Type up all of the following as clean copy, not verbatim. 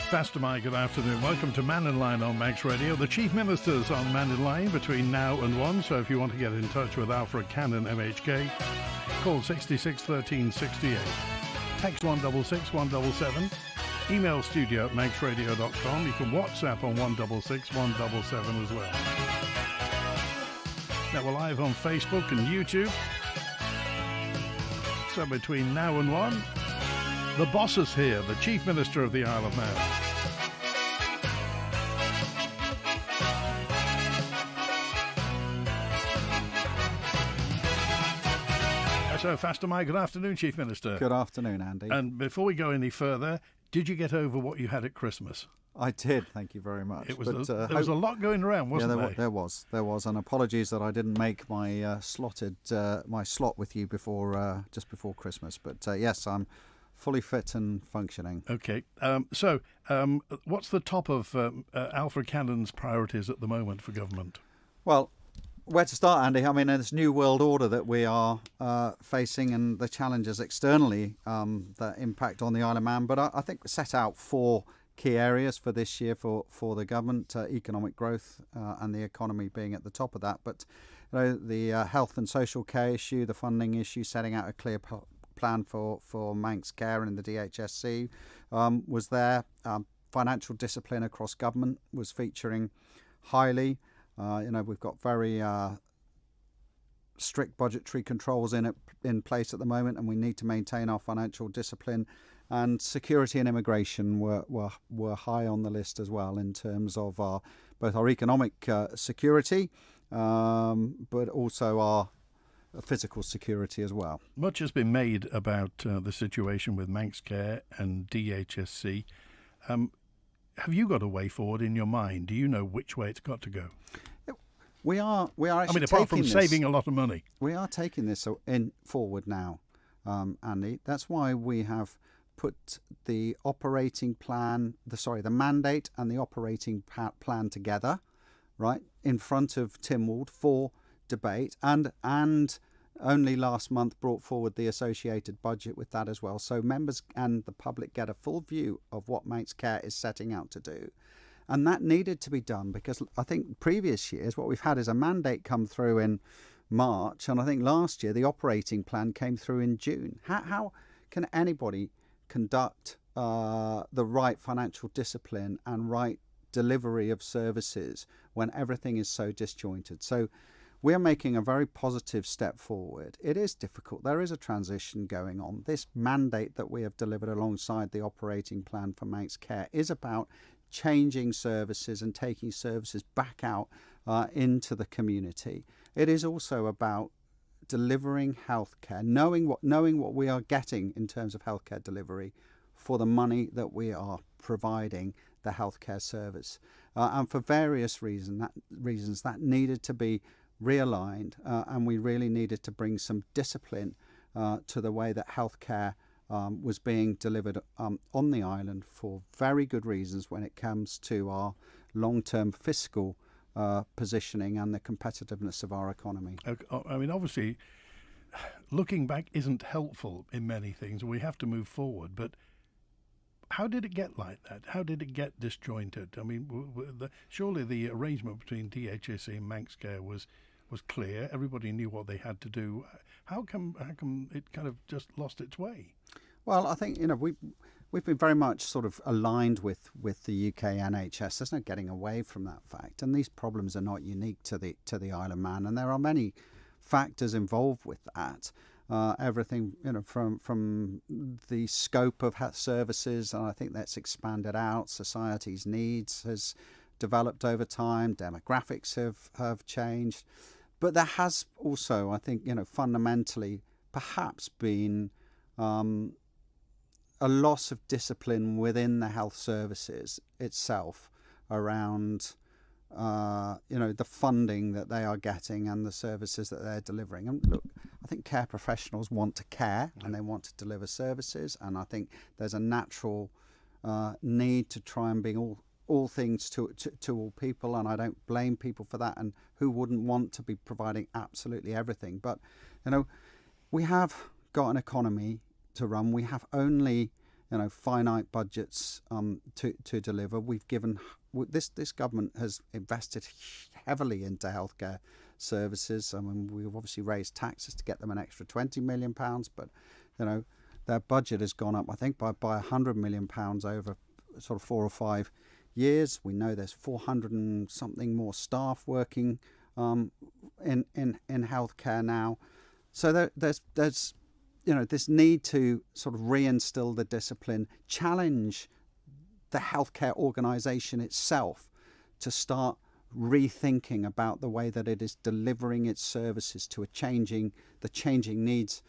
Pastor Mike, good afternoon. Welcome to Mannin Line on Max Radio. The Chief Minister's on Mannin Line between now and 1, so if you want to get in touch with Alfred Cannan, MHK, call 66 13 68. Text 166 177. Email studio@maxradio.com. You can WhatsApp on 166 177 as well. Now we're live on Facebook and YouTube. So between now and 1, the boss is here, the Chief Minister of the Isle of Man. So, Faster Mike, good afternoon, Chief Minister. Good afternoon, Andy. And before we go any further, did you get over what you had at Christmas? I did, thank you very much. There was a lot going around, wasn't there? There was, and apologies that I didn't make my my slot with you before just before Christmas. But yes, I'm fully fit and functioning. Okay, so what's the top of Alfred Cannan's priorities at the moment for government? Well, where to start, Andy? I mean, this new world order that we are facing and the challenges externally that impact on the Isle of Man. But I think we set out 4 key areas for this year for the government: economic growth and the economy being at the top of that. But the health and social care issue, the funding issue, setting out a clear plan for Manx Care and the DHSC was there. Financial discipline across government was featuring highly. We've got very strict budgetary controls in place at the moment, and we need to maintain our financial discipline. And security and immigration were high on the list as well in terms of both our economic security, but also our physical security as well. Much has been made about the situation with Manx Care and DHSC. Have you got a way forward in your mind? Do you know which way it's got to go? We are actually. I mean, apart from saving a lot of money, we are taking this forward now, Andy. That's why we have put the operating plan, the mandate and the operating plan together, right in front of Tynwald for debate, and only last month brought forward the associated budget with that as well, so members and the public get a full view of what Manx Care is setting out to do. And that needed to be done because I think previous years what we've had is a mandate come through in March, and I think last year the operating plan came through in June. How can anybody conduct the right financial discipline and right delivery of services when everything is so disjointed? So we're making a very positive step forward. It is difficult. There is a transition going on. This mandate that we have delivered alongside the operating plan for Manx Care is about changing services and taking services back out into the community. It is also about delivering healthcare, knowing what we are getting in terms of healthcare delivery for the money that we are providing the healthcare service. And for various reasons that needed to be realigned, and we really needed to bring some discipline to the way that healthcare was being delivered on the island for very good reasons when it comes to our long-term fiscal positioning and the competitiveness of our economy. I mean, obviously, looking back isn't helpful in many things. We have to move forward, but how did it get like that? How did it get disjointed? I mean, surely the arrangement between DHSC and Manx Care was clear. Everybody knew what they had to do. How come it kind of just lost its way? Well, I think we've been very much sort of aligned with the UK NHS. There's no getting away from that fact, and these problems are not unique to the Isle of Man, and there are many factors involved with that. Everything from the scope of health services, and I think that's expanded out. Society's needs has developed over time. Demographics have changed, but there has also, I think, fundamentally perhaps been a loss of discipline within the health services itself around the funding that they are getting and the services that they're delivering. And look, I think care professionals want to care and they want to deliver services, and I think there's a natural need to try and be all things to all people, and I don't blame people for that, and who wouldn't want to be providing absolutely everything. But we have got an economy to run. We have only finite budgets to deliver. We've given this government has invested heavily into healthcare services. I mean, we've obviously raised taxes to get them an extra £20 million, but their budget has gone up, I think, by £100 million over sort of 4 or 5 years. We know there's 400 and something more staff working in healthcare now. So there's this need to sort of reinstill the discipline, challenge the healthcare organisation itself to start rethinking about the way that it is delivering its services to the changing needs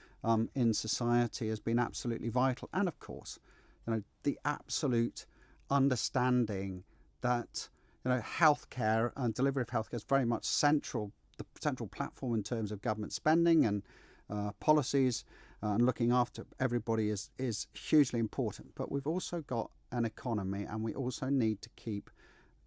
in society has been absolutely vital. And of course, the absolute understanding that healthcare and delivery of healthcare is very much the central platform in terms of government spending and policies, and looking after everybody is hugely important. But we've also got an economy, and we also need to keep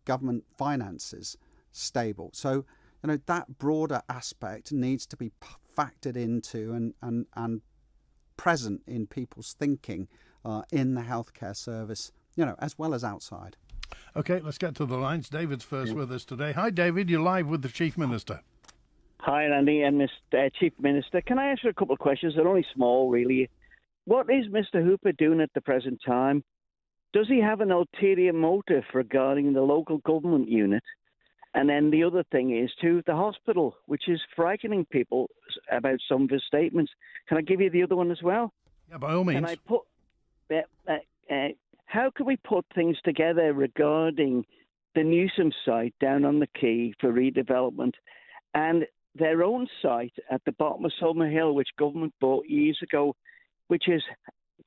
government finances stable. So that broader aspect needs to be factored into and present in people's thinking in the healthcare service, as well as outside. Okay, let's get to the lines. David's first with us today. Hi, David. You're live with the Chief Minister. Hi, Andy and Mr. Chief Minister. Can I ask you a couple of questions? They're only small, really. What is Mr. Hooper doing at the present time? Does he have an ulterior motive regarding the local government unit? And then the other thing is, too, the hospital, which is frightening people about some of his statements. Can I give you the other one as well? Yeah, by all means. How can we put things together regarding the Newsom site down on the quay for redevelopment and their own site at the bottom of Summer Hill, which government bought years ago, which has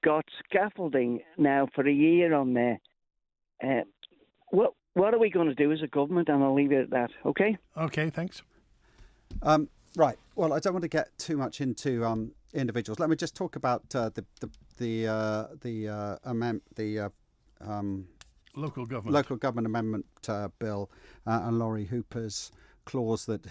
got scaffolding now for a year on there? What are we going to do as a government? And I'll leave it at that. Okay. Okay. Thanks. Right. Well, I don't want to get too much into individuals. Let me just talk about the local government amendment bill and Laurie Hooper's clause that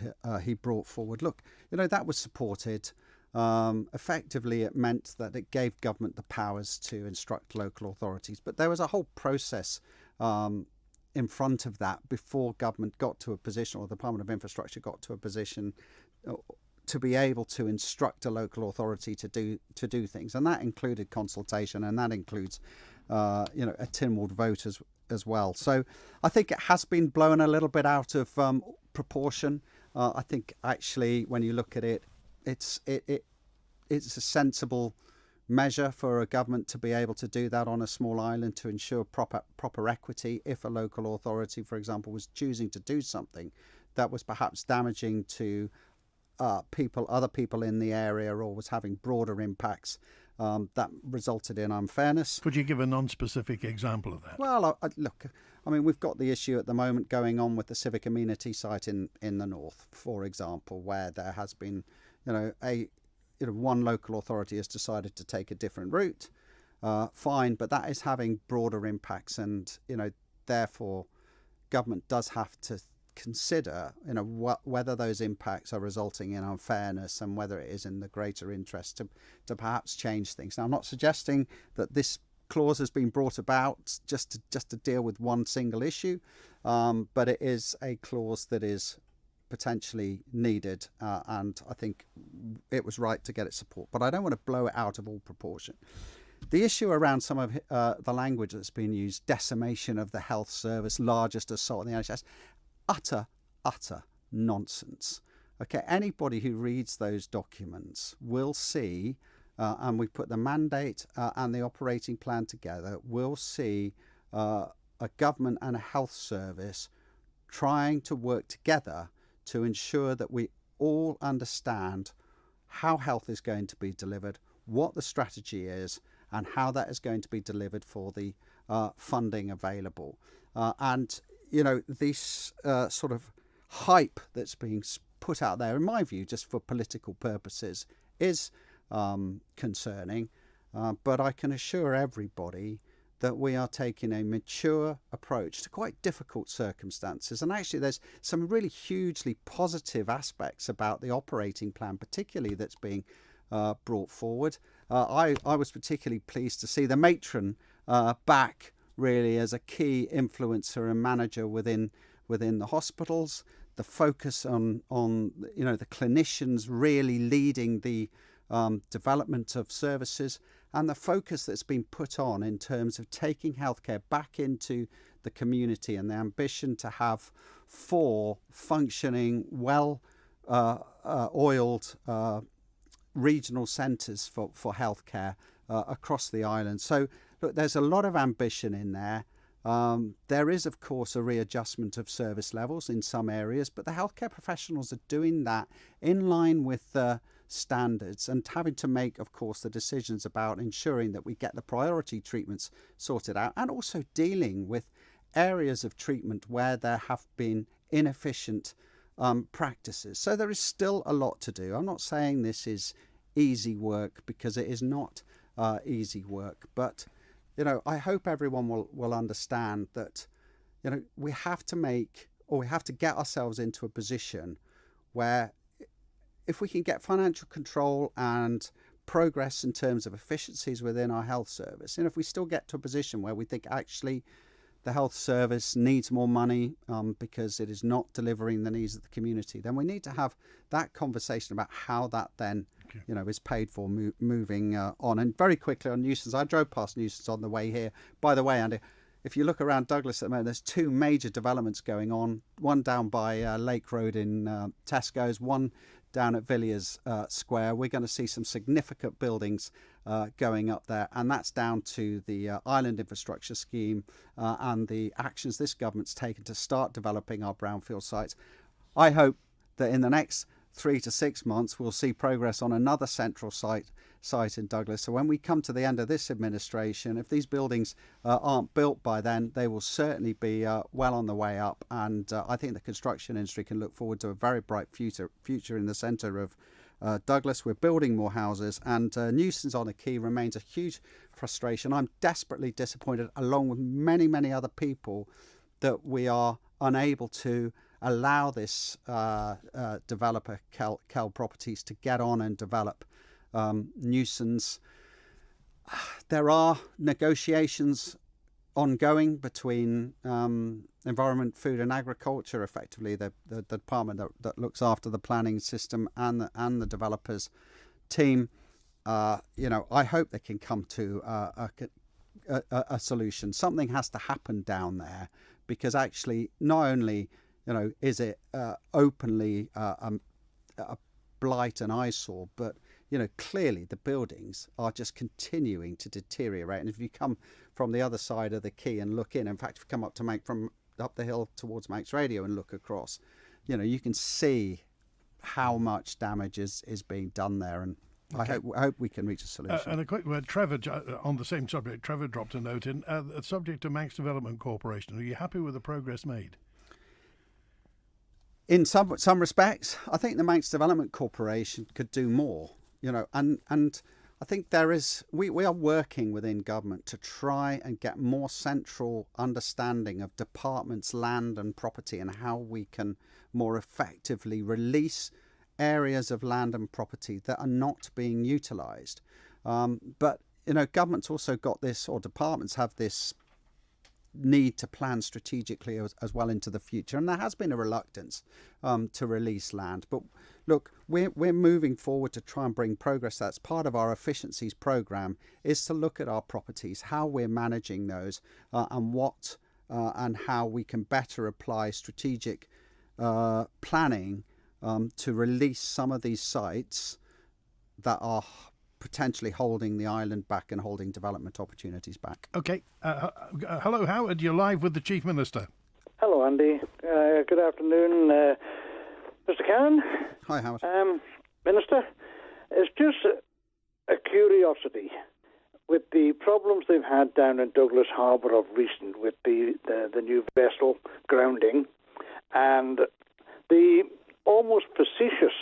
he brought forward. Look, that was supported. Effectively, it meant that it gave government the powers to instruct local authorities. But there was a whole process in front of that before government got to a position, or the Department of Infrastructure got to a position to be able to instruct a local authority to do things. And that included consultation, and that includes a Tynwald vote as well. So I think it has been blown a little bit out of proportion. I think actually, when you look at it, it's a sensible measure for a government to be able to do that on a small island to ensure proper equity. If a local authority, for example, was choosing to do something that was perhaps damaging to other people in the area, or was having broader impacts that resulted in unfairness. Could you give a non-specific example of that? Well, look, I mean, we've got the issue at the moment going on with the civic amenity site in the north, for example, where there has been, one local authority has decided to take a different route. Fine, but that is having broader impacts, and therefore, government does have to consider whether those impacts are resulting in unfairness and whether it is in the greater interest to perhaps change things. Now, I'm not suggesting that this clause has been brought about just to deal with one single issue, but it is a clause that is potentially needed, and I think it was right to get its support, but I don't want to blow it out of all proportion. The issue around some of the language that's been used, decimation of the health service, largest assault in the NHS, utter nonsense. Okay, anybody who reads those documents will see, and we put the mandate and the operating plan together, will see a government and a health service trying to work together to ensure that we all understand how health is going to be delivered, what the strategy is, and how that is going to be delivered for the funding available. And this sort of hype that's being put out there, in my view, just for political purposes, is concerning. But I can assure everybody that we are taking a mature approach to quite difficult circumstances. And actually, there's some really hugely positive aspects about the operating plan, particularly that's being brought forward. I was particularly pleased to see the matron back really as a key influencer and manager within the hospitals. The focus on the clinicians really leading the development of services, and the focus that's been put on in terms of taking healthcare back into the community, and the ambition to have 4 functioning, oiled regional centres for healthcare across the island. So look, there's a lot of ambition in there. There is, of course, a readjustment of service levels in some areas, but the healthcare professionals are doing that in line with the standards and having to make, of course, the decisions about ensuring that we get the priority treatments sorted out, and also dealing with areas of treatment where there have been inefficient practices. So there is still a lot to do. I'm not saying this is easy work, because it is not easy work, but I hope everyone will understand that we have to get ourselves into a position where, if we can get financial control and progress in terms of efficiencies within our health service, and if we still get to a position where we think actually the health service needs more money because it is not delivering the needs of the community, then we need to have that conversation about how that then is paid for moving on. And very quickly on nuisance, I drove past nuisance on the way here. By the way, Andy, if you look around Douglas at the moment, there's 2 major developments going on, one down by Lake Road in Tesco's, one down at Villiers Square. We're going to see some significant buildings going up there, and that's down to the Island Infrastructure Scheme and the actions this government's taken to start developing our brownfield sites. I hope that in the next 3 to 6 months we'll see progress on another central site in Douglas. So when we come to the end of this administration, if these buildings aren't built by then, they will certainly be well on the way up, and I think the construction industry can look forward to a very bright future in the centre of Douglas. We're building more houses, and nuisance on a quay remains a huge frustration. I'm desperately disappointed, along with many other people, that we are unable to allow this developer, Kel Properties, to get on and develop nuisance. There are negotiations ongoing between Environment, Food and Agriculture, effectively the department that looks after the planning system, and the developers team. I hope they can come to a solution. Something has to happen down there, because actually not only is it openly a blight and eyesore, but clearly the buildings are just continuing to deteriorate. And if you come from the other side of the quay and look in fact, if you come up from up the hill towards Manx Radio and look across, you can see how much damage is being done there. And okay. I hope we can reach a solution. And a quick word, Trevor, on the same subject, Trevor dropped a note in. The subject of Manx Development Corporation, are you happy with the progress made? In some respects, I think the Manx Development Corporation could do more, and I think we are working within government to try and get more central understanding of departments, land and property, and how we can more effectively release areas of land and property that are not being utilised. But government's also got this, or departments have this need to plan strategically as well into the future, and there has been a reluctance to release land. But look, we're moving forward to try and bring progress. That's part of our efficiencies program, is to look at our properties, how we're managing those, and how we can better apply strategic planning to release some of these sites that are potentially holding the island back and holding development opportunities back. Okay. Hello, Howard. You're live with the Chief Minister. Hello, Andy. Good afternoon, Mr. Cannan. Hi, Howard. Minister, it's just a curiosity. With the problems they've had down in Douglas Harbour of recent with the new vessel grounding, and the almost facetious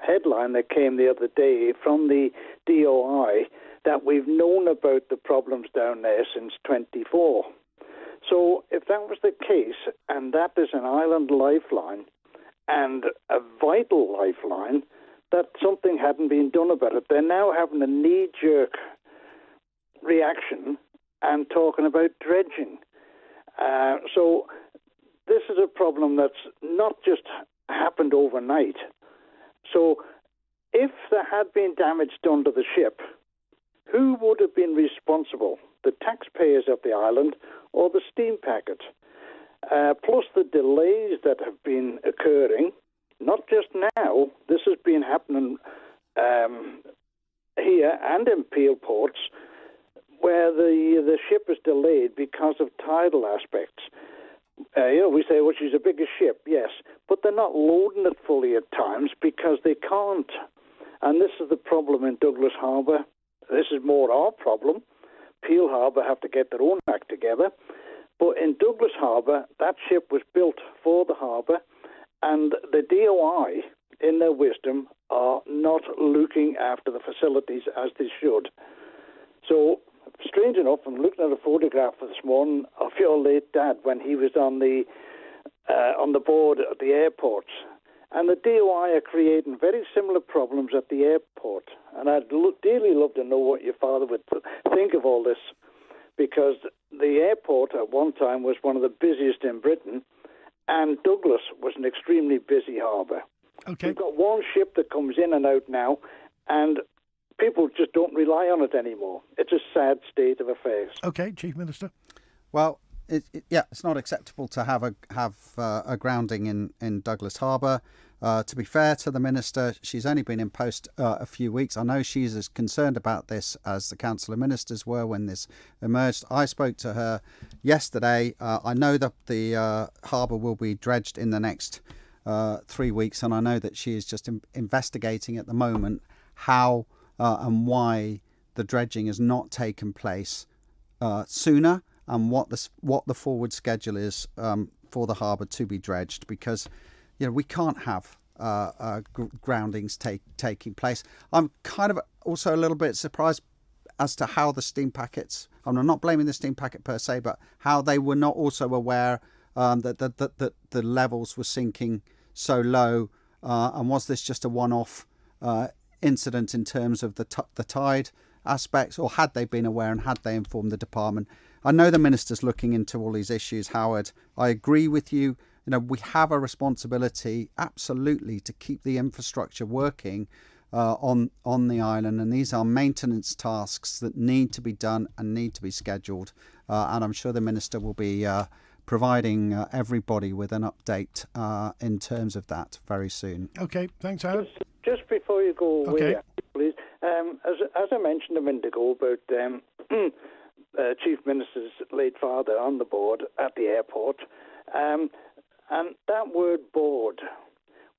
headline that came the other day from the DOI that we've known about the problems down there since 24. So if that was the case, and that is an island lifeline and a vital lifeline that something hadn't been done about it. They're now having a knee-jerk reaction and talking about dredging. So this is a problem that's not just happened overnight. So if there had been damage done to the ship, who would have been responsible? The taxpayers of the island or the steam packet? Plus the delays that have been occurring, not just now, this has been happening here and in Peel ports, where the ship is delayed because of tidal aspects. We say, well, she's a bigger ship, yes, but they're not loading it fully at times because they can't. And this is the problem in Douglas Harbour. This is more our problem. Peel Harbour have to get their own act together. But in Douglas Harbour, that ship was built for the harbour, and the DOI, in their wisdom, are not looking after the facilities as they should. So, strange enough, I'm looking at a photograph this morning of your late dad when he was on the board at the airport. And the DOI are creating very similar problems at the airport. And I'd dearly love to know what your father would think of all this, because the airport at one time was one of the busiest in Britain, and Douglas was an extremely busy harbour. Okay. We've got one ship that comes in and out now, and people just don't rely on it anymore. It's a sad state of affairs. Okay, Chief Minister. Well, it's not acceptable to have a grounding in Douglas Harbour. To be fair to the Minister, she's only been in post a few weeks. I know she's as concerned about this as the Council of Ministers were when this emerged. I spoke to her yesterday. I know that the harbour will be dredged in the next 3 weeks, and I know that she is just investigating at the moment how and why the dredging has not taken place sooner, and what the forward schedule is for the harbour to be dredged, because we can't have groundings taking place. I'm kind of also a little bit surprised as to how the steam packets, I'm not blaming the steam packet per se, but how they were not also aware that the levels were sinking so low, and was this just a one-off incident in terms of the tide aspects, or had they been aware and had they informed the department? I know the Minister's looking into all these issues, Howard. I agree with you. We have a responsibility, absolutely, to keep the infrastructure working on the island, and these are maintenance tasks that need to be done and need to be scheduled. And I'm sure the Minister will be providing everybody with an update in terms of that very soon. Okay, thanks, Howard. Just before you go away, Okay. please, as I mentioned a minute ago about Chief Minister's late father on the board at the airport, and that word board,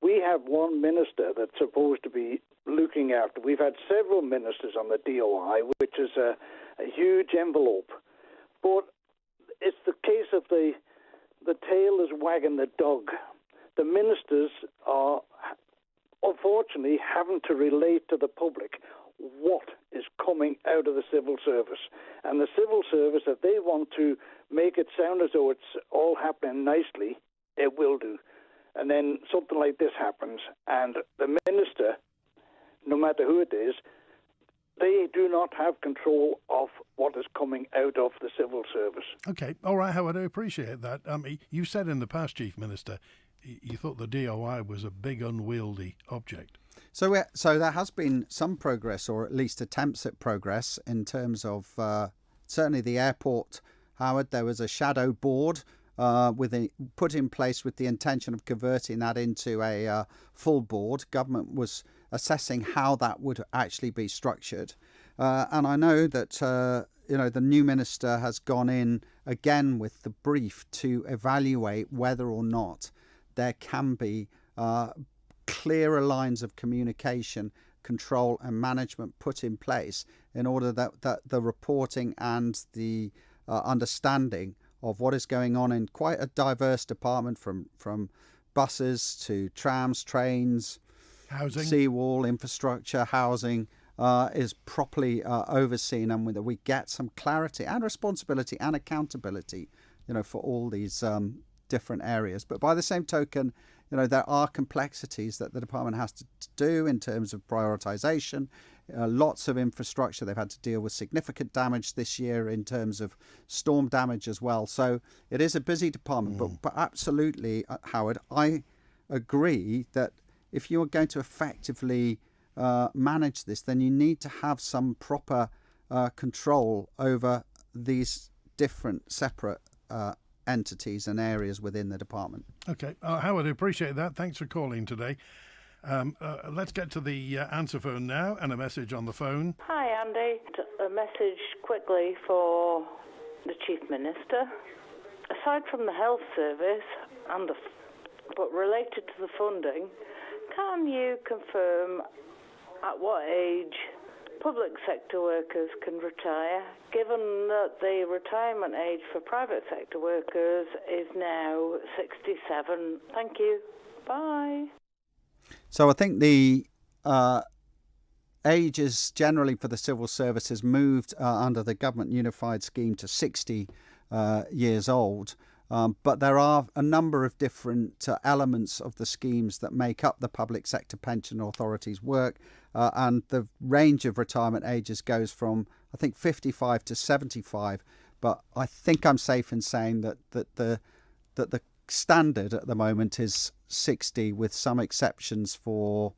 we have one minister that's supposed to be looking after. We've had several ministers on the DOI, which is a huge envelope. But it's the case of the tail is wagging the dog. The ministers are unfortunately having to relate to the public what is coming out of the civil service. And the civil service, if they want to make it sound as though it's all happening nicely, it will do. And then something like this happens, and the minister, no matter who it is, they do not have control of what is coming out of the civil service. Okay, all right, Howard, I appreciate that. You said in the past, Chief Minister, you thought the DOI was a big unwieldy object. So there has been some progress, or at least attempts at progress, in terms of certainly the airport, Howard. There was a shadow board put in place with the intention of converting that into a full board. Government was assessing how that would actually be structured, and I know that the new minister has gone in again with the brief to evaluate whether or not there can be clearer lines of communication, control and management put in place in order that the reporting and the understanding of what is going on in quite a diverse department, from buses to trams, trains, Housing, seawall, infrastructure, housing, is properly overseen, and we get some clarity and responsibility and accountability, for all these different areas. But by the same token, there are complexities that the department has to do in terms of prioritisation. Lots of infrastructure. They've had to deal with significant damage this year in terms of storm damage as well. So it is a busy department. But absolutely, Howard, I agree that if you are going to effectively manage this, then you need to have some proper control over these different separate entities and areas within the department. Okay, Howard, I appreciate that. Thanks for calling today. Let's get to the answer phone now and a message on the phone. Hi, Andy. A message quickly for the Chief Minister. Aside from the health service, but related to the funding, can you confirm at what age public sector workers can retire, given that the retirement age for private sector workers is now 67? Thank you. Bye. So I think the ages generally for the civil service has moved under the government unified scheme to 60 years old. But there are a number of different elements of the schemes that make up the public sector pension authorities' work. And the range of retirement ages goes from, I think, 55 to 75. But I think I'm safe in saying that the standard at the moment is 60, with some exceptions for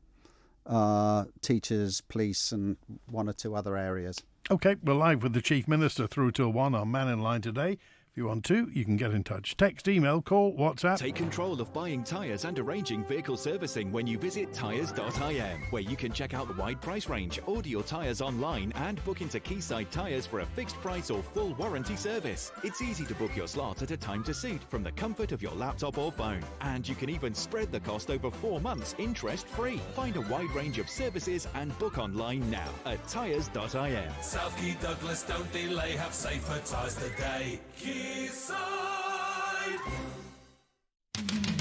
teachers, police and one or two other areas. OK, we're live with the Chief Minister through till 1 on Mannin Line today. If you want to, you can get in touch. Text, email, call, WhatsApp. Take control of buying tyres and arranging vehicle servicing when you visit tyres.im, where you can check out the wide price range, order your tyres online and book into Quayside Tyres for a fixed price or full warranty service. It's easy to book your slot at a time to suit from the comfort of your laptop or phone. And you can even spread the cost over 4 months interest-free. Find a wide range of services and book online now at tyres.im. South Key Douglas, don't delay, have safer tyres today. Quayside.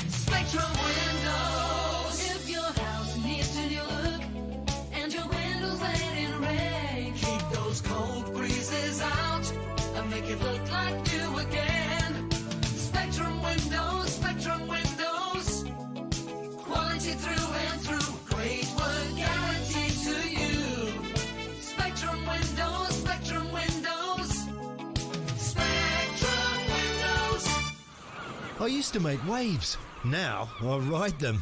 Spectrum Windows. If your house needs a new look and your windows ain't in rain, Keep those cold breezes out and make it look like new again. Spectrum Windows, Spectrum Windows. Quality through and through. Great work guaranteed to you. Spectrum Windows, Spectrum Windows. Spectrum Windows. I used to make waves. Now I ride them.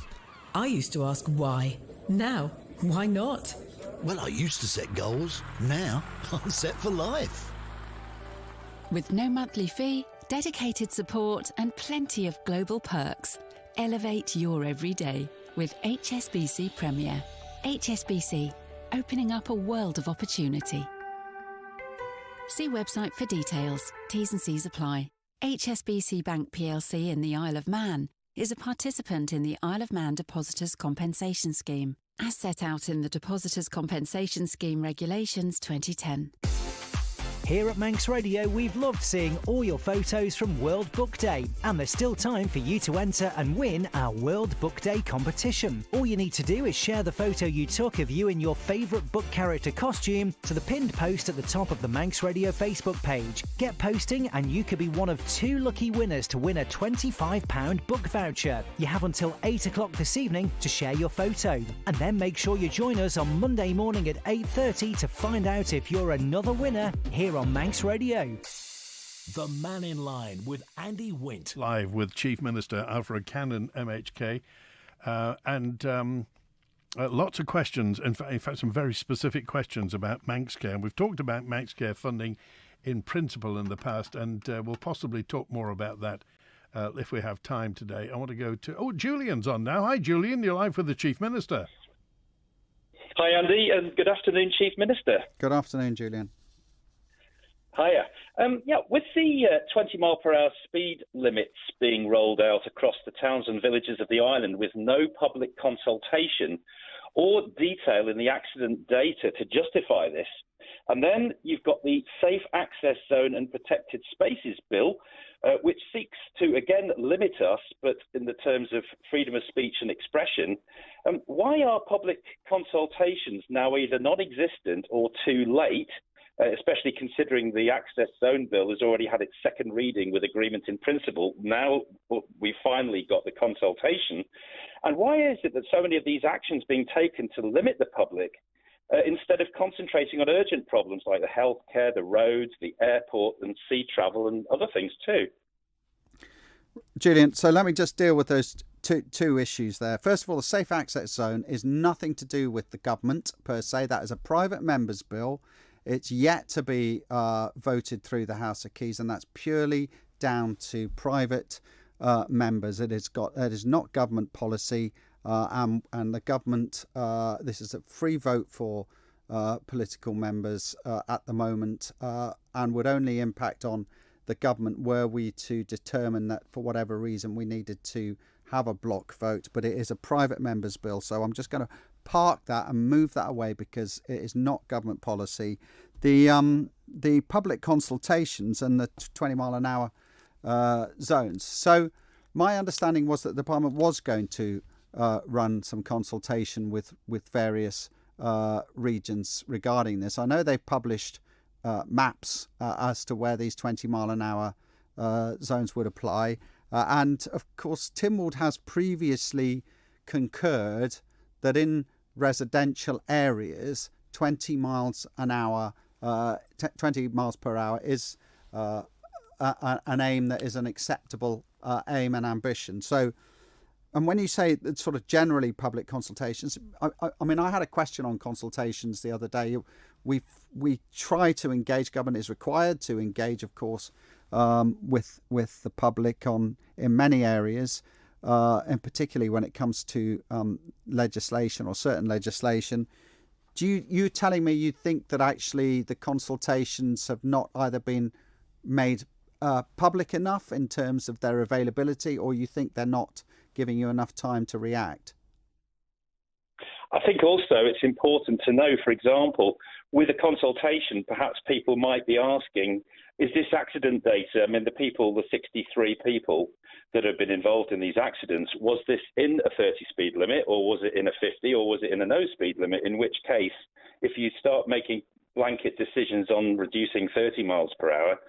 I used to ask why. Now, why not? Well, I used to set goals. Now I'm set for life. With no monthly fee, dedicated support and plenty of global perks. Elevate your everyday with HSBC Premier. HSBC, opening up a world of opportunity. See website for details. T's and C's apply. HSBC Bank plc in the Isle of Man is a participant in the Isle of Man Depositors Compensation Scheme, as set out in the Depositors Compensation Scheme Regulations 2010. Here at Manx Radio, we've loved seeing all your photos from World Book Day, and there's still time for you to enter and win our World Book Day competition. All you need to do is share the photo you took of you in your favourite book character costume to the pinned post at the top of the Manx Radio Facebook page. Get posting and you could be one of 2 lucky winners to win a £25 book voucher. You have until 8 o'clock this evening to share your photo, and then make sure you join us on Monday morning at 8:30 to find out if you're another winner here on Manx Radio. The Mannin Line with Andy Wint. Live with Chief Minister Alfred Cannan, MHK. Lots of questions, in fact some very specific questions about Manx Care. We've talked about Manx Care funding in principle in the past, and we'll possibly talk more about that if we have time today. I want to go to... Oh, Julian's on now. Hi, Julian. You're live with the Chief Minister. Hi, Andy, and good afternoon, Chief Minister. Good afternoon, Julian. Hiya. With the 20-mile-per-hour speed limits being rolled out across the towns and villages of the island with no public consultation or detail in the accident data to justify this, and then you've got the Safe Access Zone and Protected Spaces Bill, which seeks to, again, limit us, but in the terms of freedom of speech and expression. Why are public consultations now either non-existent or too late? especially considering the access zone bill has already had its second reading with agreement in principle. Now we've finally got the consultation. And why is it that so many of these actions being taken to limit the public instead of concentrating on urgent problems like the healthcare, the roads, the airport and sea travel and other things too? Julian, so let me just deal with those two issues there. First of all, the safe access zone is nothing to do with the government per se. That is a private member's bill. It's yet to be voted through the House of Keys, and that's purely down to private members. It is not government policy, and the government, this is a free vote for political members at the moment, and would only impact on the government were we to determine that for whatever reason we needed to have a block vote. But it is a private member's bill, so I'm just going to park that and move that away because it is not government policy. The public consultations and the 20 mile an hour zones. So my understanding was that the department was going to run some consultation with various regions regarding this. I know they've published maps as to where these 20 mile an hour zones would apply. And of course, Tynwald has previously concurred that in residential areas, 20 miles an hour, 20 miles per hour is an aim that is an acceptable aim and ambition. So, and when you say it's sort of generally public consultations, I mean, I had a question on consultations the other day. We try to engage, government is required to engage, of course, with the public in many areas, and particularly when it comes to legislation or certain legislation. You telling me you think that actually the consultations have not either been made public enough in terms of their availability, or you think they're not giving you enough time to react? I think also it's important to know, for example, with a consultation, perhaps people might be asking, is this accident data, I mean, the 63 people that have been involved in these accidents, was this in a 30 speed limit, or was it in a 50, or was it in a no speed limit? In which case, if you start making blanket decisions on reducing 30 miles per hour,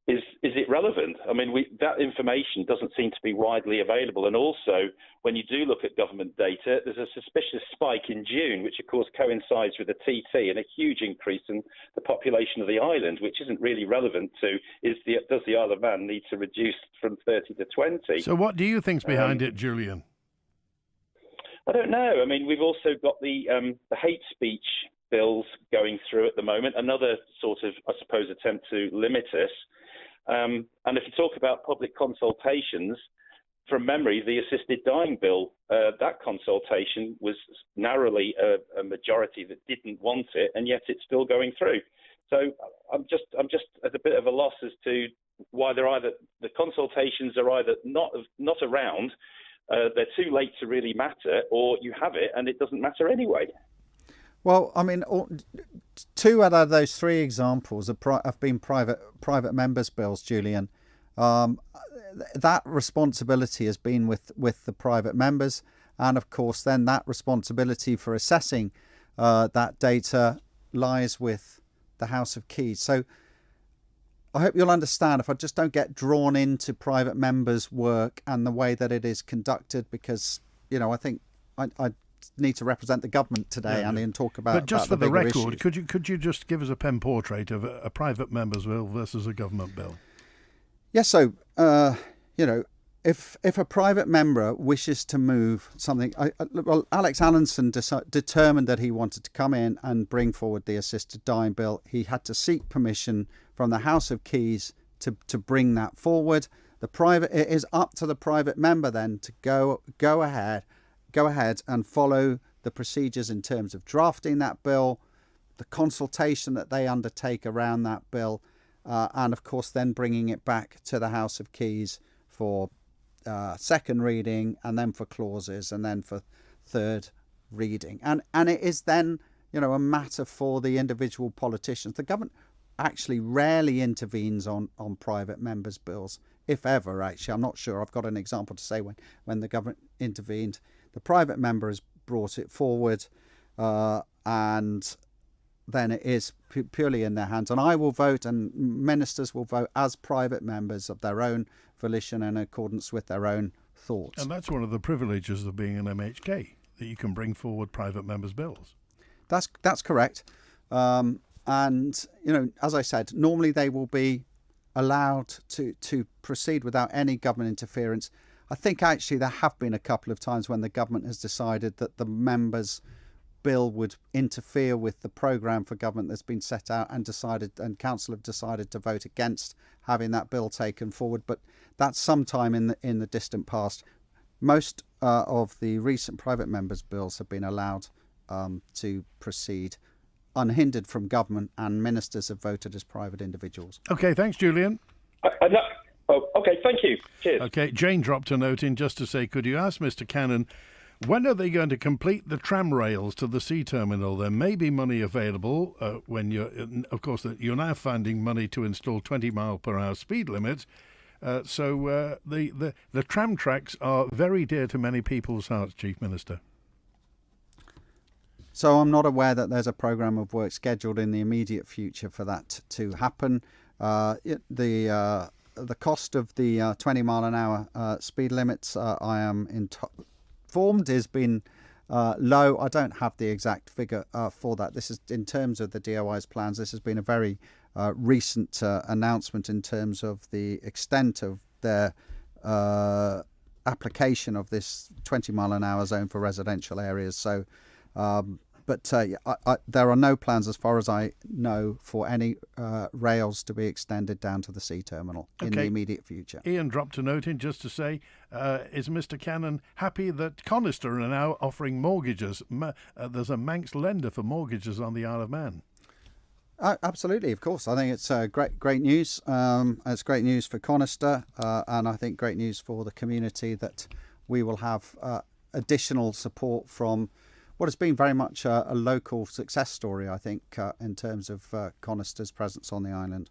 is it relevant? I mean, that information doesn't seem to be widely available. And also, when you do look at government data, there's a suspicious spike in June, which of course coincides with the TT and a huge increase in the population of the island, which isn't really relevant to does the Isle of Man need to reduce from 30 to 20? So what do you think's behind it, Julian? I don't know. I mean, we've also got the hate speech bills going through at the moment, another sort of, I suppose, attempt to limit us. And if you talk about public consultations, from memory, the assisted dying bill, that consultation was narrowly a majority that didn't want it, and yet it's still going through. So I'm just at a bit of a loss as to why the consultations are either not around, they're too late to really matter, or you have it and it doesn't matter anyway. Well, I mean, two out of those three examples have been private members' bills, Julian. That responsibility has been with the private members, and of course, then that responsibility for assessing that data lies with the House of Keys. So I hope you'll understand if I just don't get drawn into private members' work and the way that it is conducted, because I think I need to represent the government today and talk about. But just about for the record, issues. could you just give us a pen portrait of a private member's bill versus a government bill? Yes. So if a private member wishes to move something, Alex Allinson determined that he wanted to come in and bring forward the assisted dying bill. He had to seek permission from the House of Keys to bring that forward. It is up to the private member then to go ahead and follow the procedures in terms of drafting that bill, the consultation that they undertake around that bill, and of course then bringing it back to the House of Keys for second reading, and then for clauses, and then for third reading. And it is then a matter for the individual politicians. The government actually rarely intervenes on private members' bills, if ever. Actually, I'm not sure. I've got an example to say when the government intervened. The private member has brought it forward, and then it is purely in their hands. And I will vote, and ministers will vote as private members of their own volition in accordance with their own thoughts. And that's one of the privileges of being an MHK, that you can bring forward private members' bills. That's correct. And, as I said, normally they will be allowed to proceed without any government interference. I think actually there have been a couple of times when the government has decided that the members' bill would interfere with the programme for government that's been set out, and council have decided to vote against having that bill taken forward. But that's sometime in the distant past. Most of the recent private members' bills have been allowed to proceed unhindered from government, and ministers have voted as private individuals. Okay, thanks, Julian. Okay, thank you. Cheers. Okay, Jane dropped a note in just to say, could you ask Mr. Cannan, when are they going to complete the tram rails to the sea terminal? There may be money available when of course, you're now finding money to install 20 mile per hour speed limits. So the tram tracks are very dear to many people's hearts, Chief Minister. So I'm not aware that there's a programme of work scheduled in the immediate future for that to happen. The cost of the 20 mile an hour speed limits, I am informed, has been low. I don't have the exact figure for that. This is in terms of the DOI's plans. This has been a very recent announcement in terms of the extent of their application of this 20 mile an hour zone for residential areas. So there are no plans, as far as I know, for any rails to be extended down to the sea terminal in the immediate future. Ian dropped a note in just to say, is Mr. Cannan happy that Conister are now offering mortgages? There's a Manx lender for mortgages on the Isle of Man. Absolutely, of course. I think it's great news. It's great news for Conister, and I think great news for the community that we will have additional support from what has been very much a local success story, I think, in terms of Conister's presence on the island.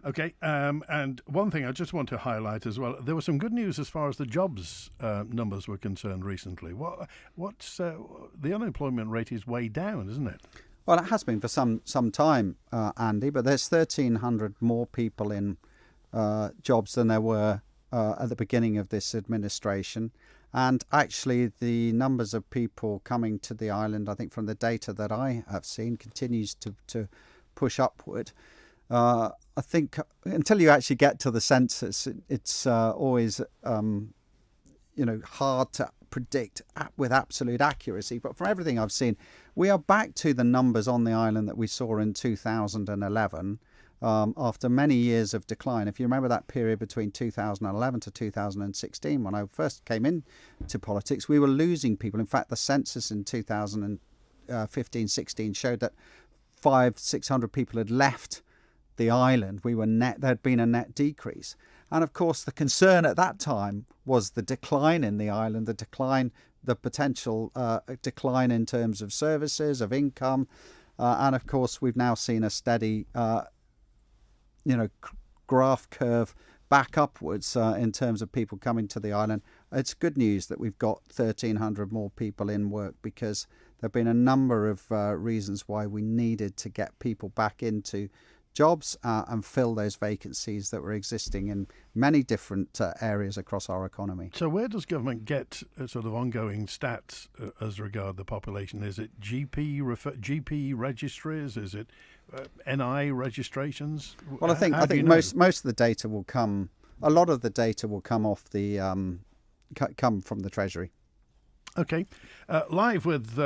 Okay, and one thing I just want to highlight as well, there was some good news as far as the jobs numbers were concerned recently. What's the unemployment rate is way down, isn't it? Well, it has been for some time, Andy, but there's 1,300 more people in jobs than there were at the beginning of this administration. And actually, the numbers of people coming to the island, I think from the data that I have seen, continues to push upward. I think until you actually get to the census, it's always hard to predict with absolute accuracy. But from everything I've seen, we are back to the numbers on the island that we saw in 2011. After many years of decline. If you remember that period between 2011 to 2016, when I first came into politics, we were losing people. In fact, the census in 2015-16 showed that 500-600 people had left the island. There had been a net decrease. And of course, the concern at that time was the decline in the island, the potential decline in terms of services, of income. And of course, we've now seen a steady graph curve back upwards in terms of people coming to the island. It's good news that we've got 1,300 more people in work, because there have been a number of reasons why we needed to get people back into jobs and fill those vacancies that were existing in many different areas across our economy. So where does government get sort of ongoing stats as regard the population? Is it GP registries? Is it NI registrations? Well, I think most of the data will come. A lot of the data will come off the come from the Treasury. Okay, live with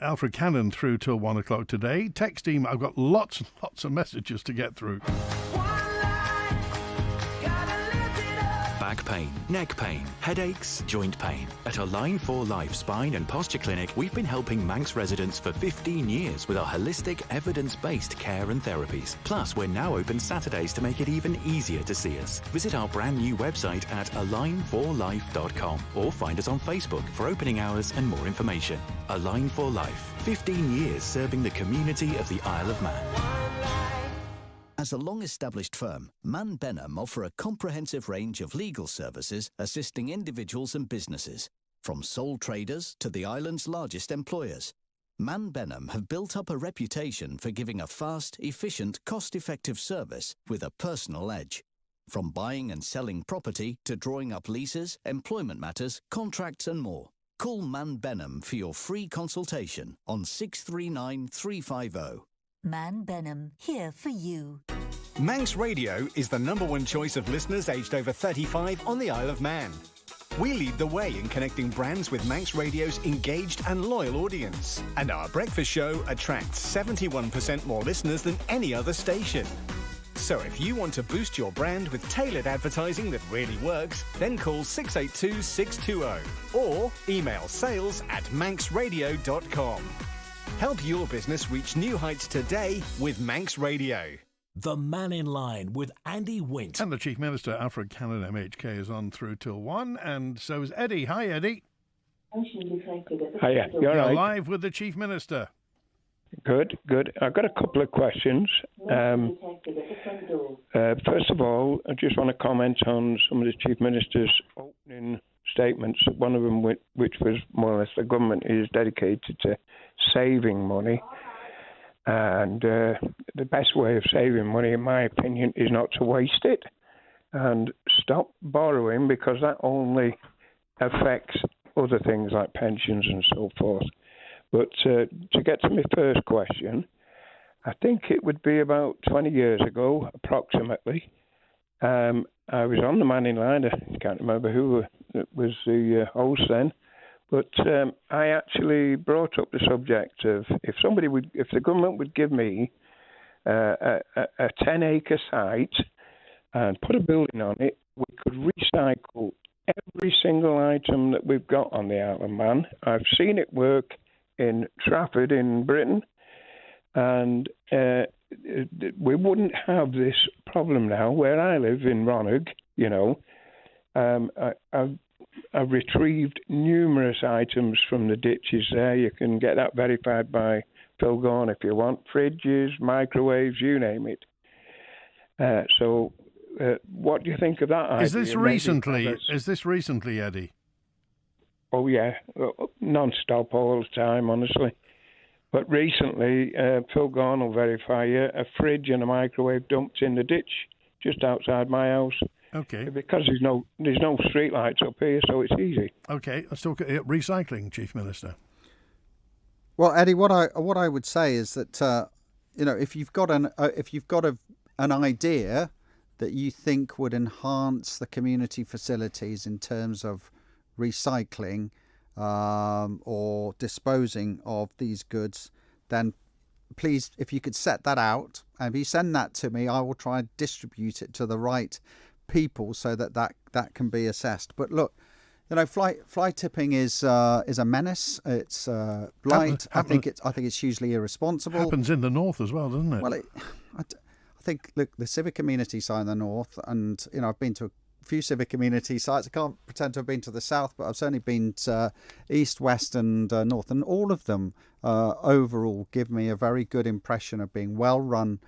Alfred Cannan through till 1 o'clock today. Text team, I've got lots and lots of messages to get through. Back pain, neck pain, headaches, joint pain. At A Line for Life Spine and Posture Clinic, we've been helping Manx residents for 15 years with our holistic, evidence-based care and therapies. Plus, we're now open Saturdays to make it even easier to see us. Visit our brand new website at alignforlife.com or find us on Facebook for opening hours and more information. A Line for Life, 15 years serving the community of the Isle of Man. As a long-established firm, Mann Benham offer a comprehensive range of legal services assisting individuals and businesses, from sole traders to the island's largest employers. Man Benham have built up a reputation for giving a fast, efficient, cost-effective service with a personal edge. From buying and selling property to drawing up leases, employment matters, contracts and more. Call Man Benham for your free consultation on 639 350. Man Benham, here for you. Manx Radio is the #1 choice of listeners aged over 35 on the Isle of Man. We lead the way in connecting brands with Manx Radio's engaged and loyal audience. And our breakfast show attracts 71% more listeners than any other station. So if you want to boost your brand with tailored advertising that really works, then call 682 620 or email sales@manxradio.com. Help your business reach new heights today with Manx Radio. The Mannin Line with Andy Wint. And the Chief Minister, Alfred Cannan, MHK, is on through till 1, and so is Eddie. Hi, Eddie. Hiya, you're You're right. live with the Chief Minister. Good. I've got a couple of questions. First of all, I just want to comment on some of the Chief Minister's opening statements. One of them, which was more or less the government is dedicated to saving money. And the best way of saving money, in my opinion, is not to waste it and stop borrowing, because that only affects other things like pensions and so forth. But to get to my first question, I think it would be about 20 years ago, approximately. I was on the Mannin Line. I can't remember who was the host then. But I actually brought up the subject of if the government would give me a 10-acre site and put a building on it, we could recycle every single item that we've got on the Isle of Man. I've seen it work in Trafford in Britain, and we wouldn't have this problem now where I live in Ronagh. I've retrieved numerous items from the ditches there. You can get that verified by Phil Gorn if you want. Fridges, microwaves, you name it. So what do you think of that idea? Is this recently, Eddie? Oh, yeah. Non-stop all the time, honestly. But recently, Phil Gorn will verify you, a fridge and a microwave dumped in the ditch just outside my house. Okay. Because there's no street lights up here, so it's easy. Okay, let's talk recycling, Chief Minister. Well, Eddie, what I would say is that if you've got an idea that you think would enhance the community facilities in terms of recycling or disposing of these goods, then please, if you could set that out, and if you send that to me, I will try and distribute it to the right people so that can be assessed. But look, fly tipping is a menace. It's blight. I think it's hugely irresponsible. Happens in the north as well, doesn't it? Well, I think, look, the civic community side in the north, and I've been to a few civic community sites. I can't pretend to have been to the south, but I've certainly been to east, west, and north, and all of them overall give me a very good impression of being well-run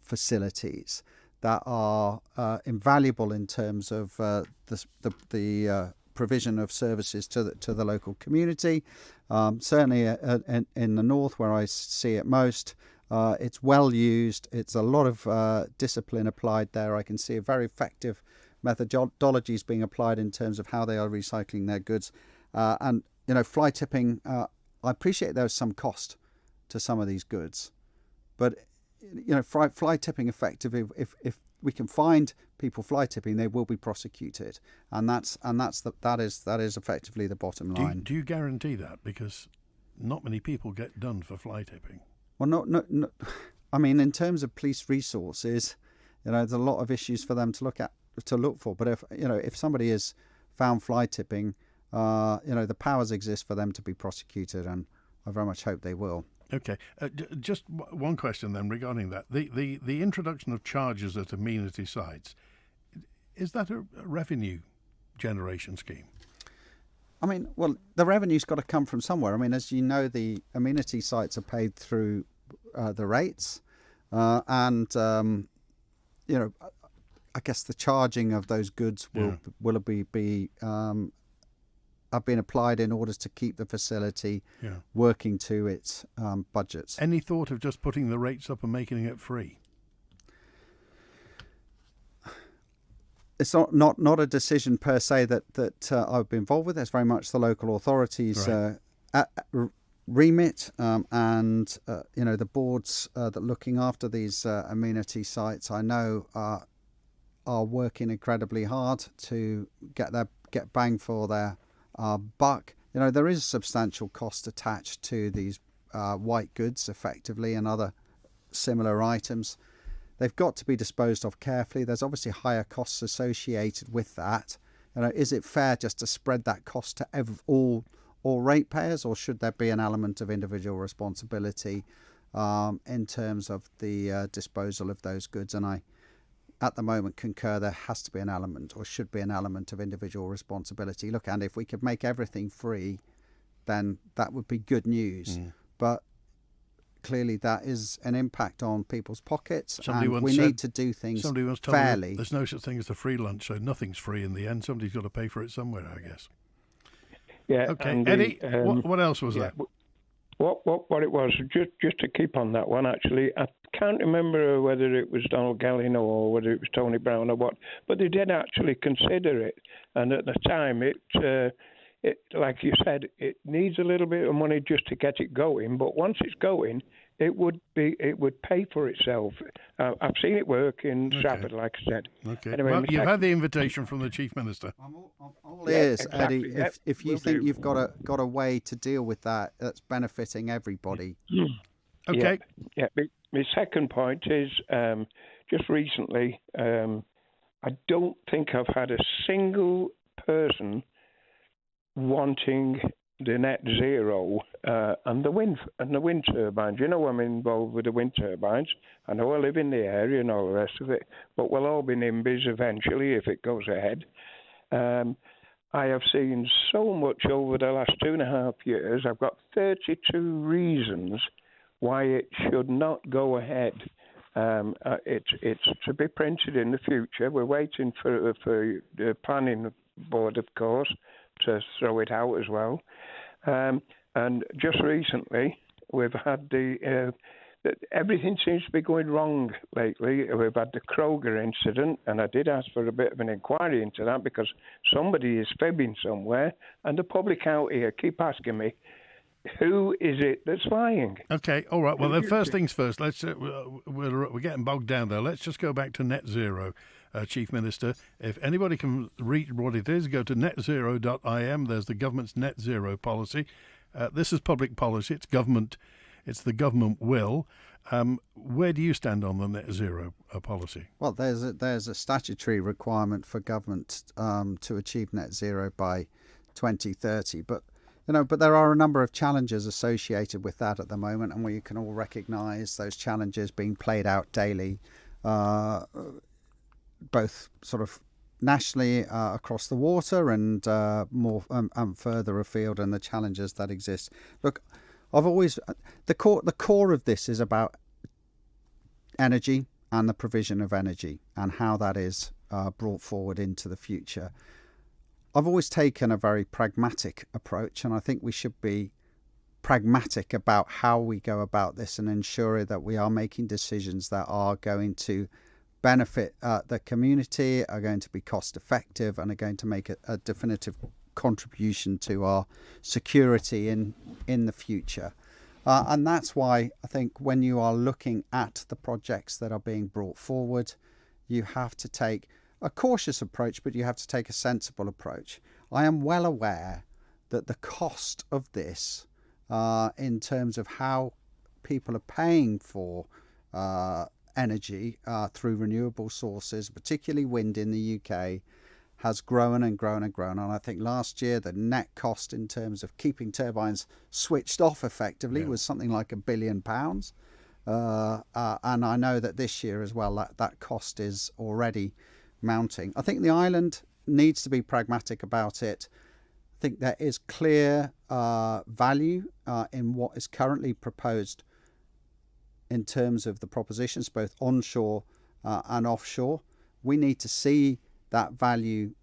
facilities that are invaluable in terms of the provision of services to the local community. Certainly in the north, where I see it most, it's well used. It's a lot of discipline applied there. I can see a very effective methodologies being applied in terms of how they are recycling their goods. And fly tipping, I appreciate there's some cost to some of these goods, but fly tipping effectively, if we can find people fly tipping, they will be prosecuted, and that is effectively the bottom line. Do you guarantee that? Because not many people get done for fly tipping. Well, no. I mean, in terms of police resources, there's a lot of issues for them to look for. But if somebody is found fly tipping, the powers exist for them to be prosecuted, and I very much hope they will. Okay, just one question then regarding that. The introduction of charges at amenity sites, is that a revenue generation scheme? I mean, well, the revenue's got to come from somewhere. I mean, as you know, the amenity sites are paid through the rates, and I guess the charging of those goods will be have been applied in order to keep the facility working to its budgets. Any thought of just putting the rates up and making it free? It's not a decision per se that I've been involved with. It's very much the local authorities' remit, and the boards that are looking after these amenity sites. I know are working incredibly hard to get bang for their buck. There is substantial cost attached to these white goods, effectively, and other similar items. They've got to be disposed of carefully. There's obviously higher costs associated with that. Is it fair just to spread that cost to all ratepayers, or should there be an element of individual responsibility in terms of the disposal of those goods? And I, at the moment, concur there has to be an element, or should be an element, of individual responsibility. Look, and if we could make everything free, then that would be good news. But clearly that is an impact on people's pockets, and we need to do things fairly. There's no such thing as a free lunch, so nothing's free in the end. Somebody's got to pay for it somewhere, I guess. Yeah. Okay, Eddie, what else was there? What it was, just to keep on that one, actually, I can't remember whether it was Donald Gallin or whether it was Tony Brown or what, but they did actually consider it, and at the time it, like you said, it needs a little bit of money just to get it going, but once it's going, it would pay for itself. I've seen it work in Trafford, like I said. Okay. Anyway, well, you've had the invitation from the Chief Minister. All ears, exactly. Eddie. If you think you've got a way to deal with that, that's benefiting everybody. Okay. Yeah. My second point is just recently, I don't think I've had a single person wanting the net zero and the wind turbines. I'm involved with the wind turbines. I know I live in the area and all the rest of it, but we'll all be NIMBYs eventually if it goes ahead. I have seen so much over the last 2.5 years. I've got 32 reasons why it should not go ahead. It's to be printed in the future. We're waiting for the planning board, of course, to throw it out as well. And just recently, we've had everything seems to be going wrong lately. We've had the Kroger incident, and I did ask for a bit of an inquiry into that because somebody is fibbing somewhere, and the public out here keep asking me, who is it that's lying? Okay, all right. Well, then first things first. Let's we're getting bogged down there. Let's just go back to net zero, Chief Minister. If anybody can read what it is, go to netzero.im. There's the government's net zero policy. This is public policy. It's government. It's the government will. Where do you stand on the net zero policy? Well, there's a statutory requirement for government to achieve net zero by 2030, but there are a number of challenges associated with that at the moment, and we can all recognise those challenges being played out daily, both sort of nationally across the water and more further afield, and the challenges that exist. Look, the core of this is about energy and the provision of energy and how that is brought forward into the future. I've always taken a very pragmatic approach, and I think we should be pragmatic about how we go about this and ensure that we are making decisions that are going to benefit the community, are going to be cost effective, and are going to make a definitive contribution to our security in the future. And that's why I think when you are looking at the projects that are being brought forward, you have to take a cautious approach, but you have to take a sensible approach. I am well aware that the cost of this, in terms of how people are paying for energy through renewable sources, particularly wind in the UK, has grown and grown and grown. And I think last year the net cost in terms of keeping turbines switched off effectively was something like £1 billion. And I know that this year as well, that cost is already mounting. I think the island needs to be pragmatic about it. I think there is clear value in what is currently proposed in terms of the propositions, both onshore and offshore. We need to see that value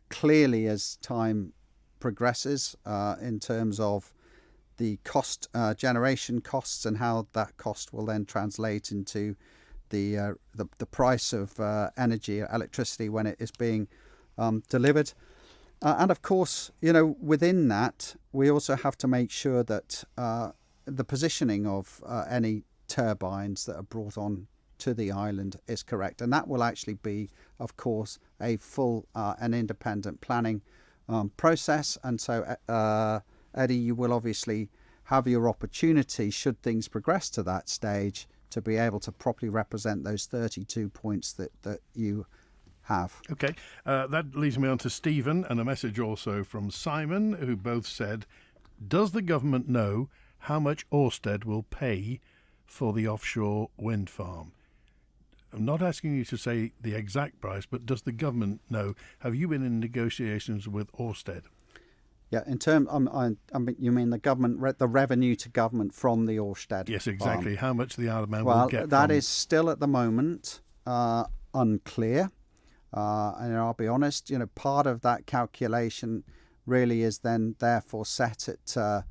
clearly as time progresses in terms of the cost, generation costs, and how that cost will then translate into the price of energy, electricity, when it is being delivered. And of course, within that, we also have to make sure that the positioning of any turbines that are brought on to the island is correct. And that will actually be, of course, a full and independent planning process. And so, Eddie, you will obviously have your opportunity, should things progress to that stage, to be able to properly represent those 32 points that you have. Okay, that leads me on to Stephen, and a message also from Simon, who both said, does the government know how much Ørsted will pay for the offshore wind farm? I'm not asking you to say the exact price, but does the government know? Have you been in negotiations with Ørsted? Yeah, in terms, you mean the government, the revenue to government from the Ørsted? Yes, exactly. How much the Isle of Man will get? Well, that is still at the moment unclear. And I'll be honest, part of that calculation really is then therefore set at,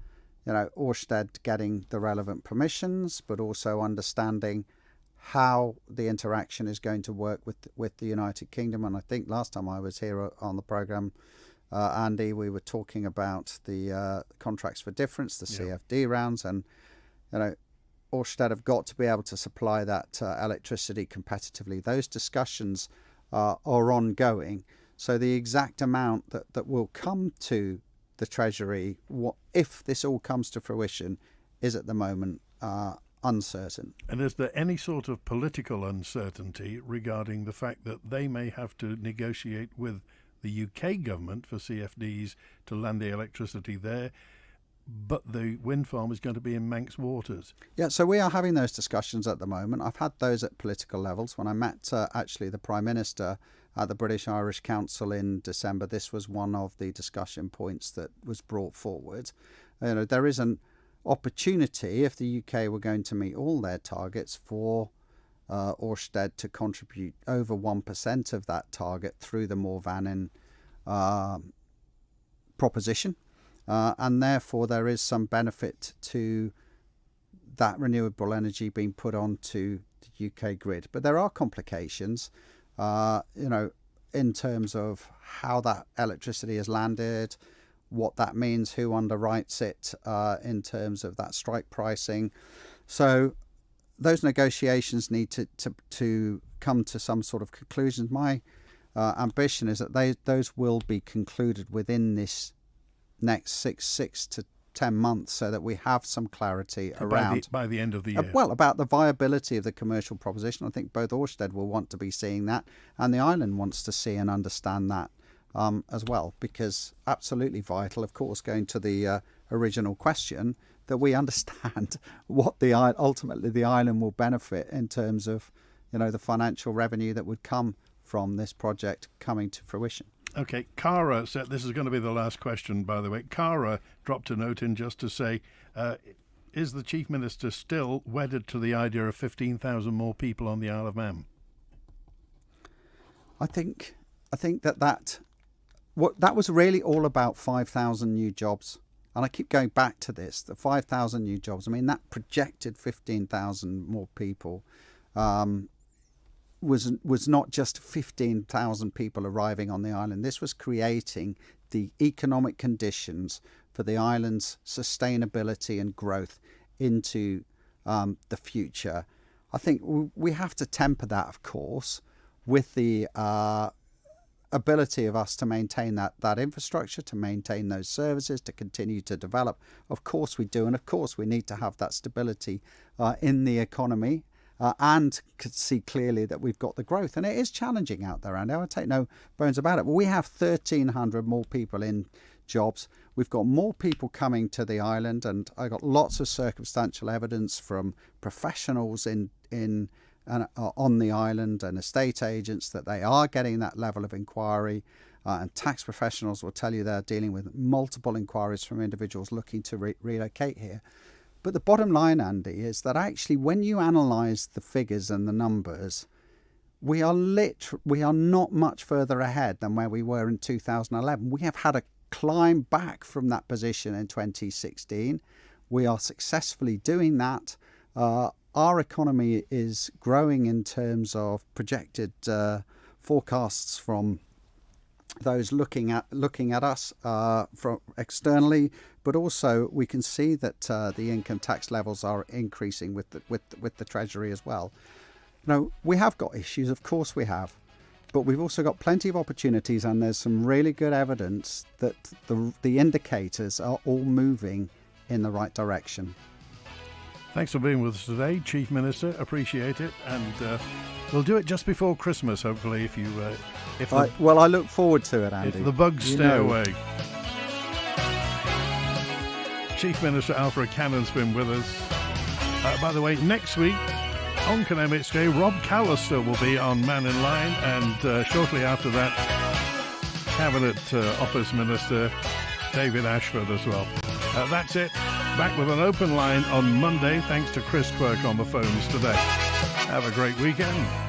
Ørsted getting the relevant permissions, but also understanding how the interaction is going to work with the United Kingdom. And I think last time I was here on the programme, Andy, we were talking about the contracts for difference, the CFD rounds, and Ørsted have got to be able to supply that electricity competitively. Those discussions are ongoing. So the exact amount that will come to the Treasury, if this all comes to fruition, is at the moment uncertain. And is there any sort of political uncertainty regarding the fact that they may have to negotiate with the UK government for CFDs to land the electricity there, but the wind farm is going to be in Manx waters? Yeah, so we are having those discussions at the moment. I've had those at political levels. When I met actually the Prime Minister at the British-Irish Council in December, this was one of the discussion points that was brought forward. There is an opportunity, if the UK were going to meet all their targets, for Ørsted to contribute over 1% of that target through the Mannin proposition. And therefore there is some benefit to that renewable energy being put onto the UK grid. But there are complications, in terms of how that electricity is landed, what that means, who underwrites it in terms of that strike pricing. So those negotiations need to come to some sort of conclusion. My ambition is that those will be concluded within this next six to 10 months, so that we have some clarity around by the end of the year. About the viability of the commercial proposition. I think both Ørsted will want to be seeing that, and the island wants to see and understand that as well, because absolutely vital, of course, going to the original question, that we understand what ultimately the island will benefit in terms of the financial revenue that would come from this project coming to fruition. Okay, Cara said, this is going to be the last question, by the way. Cara dropped a note in just to say, is the Chief Minister still wedded to the idea of 15,000 more people on the Isle of Man? I think that was really all about 5,000 new jobs. And I keep going back to this, the 5,000 new jobs. I mean, that projected 15,000 more people was not just 15,000 people arriving on the island. This was creating the economic conditions for the island's sustainability and growth into the future. I think we have to temper that, of course, with the ability of us to maintain that infrastructure, to maintain those services, to continue to develop. Of course we do, and of course we need to have that stability in the economy. And could see clearly that we've got the growth. And it is challenging out there, and I would take no bones about it. But we have 1,300 more people in jobs. We've got more people coming to the island, and I got lots of circumstantial evidence from professionals on the island and estate agents that they are getting that level of inquiry. And tax professionals will tell you they're dealing with multiple inquiries from individuals looking to relocate here. But the bottom line, Andy, is that actually when you analyse the figures and the numbers, we are not much further ahead than where we were in 2011. We have had climb back from that position in 2016. We are successfully doing that. Our economy is growing in terms of projected forecasts from those looking at us from externally, but also we can see that the income tax levels are increasing with the Treasury as well. We have got issues, of course we have, but we've also got plenty of opportunities, and there's some really good evidence that the indicators are all moving in the right direction. Thanks for being with us today, Chief Minister. Appreciate it, and we'll do it just before Christmas, hopefully. Well, I look forward to it, Andy. If the bugs stay away. Chief Minister Alfred Cannan's been with us. By the way, next week on Connecticut Day, Rob Callister will be on Mannin Line, and shortly after that, Cabinet Office Minister David Ashford as well. That's it. Back with an open line on Monday, thanks to Chris Quirk on the phones today. Have a great weekend.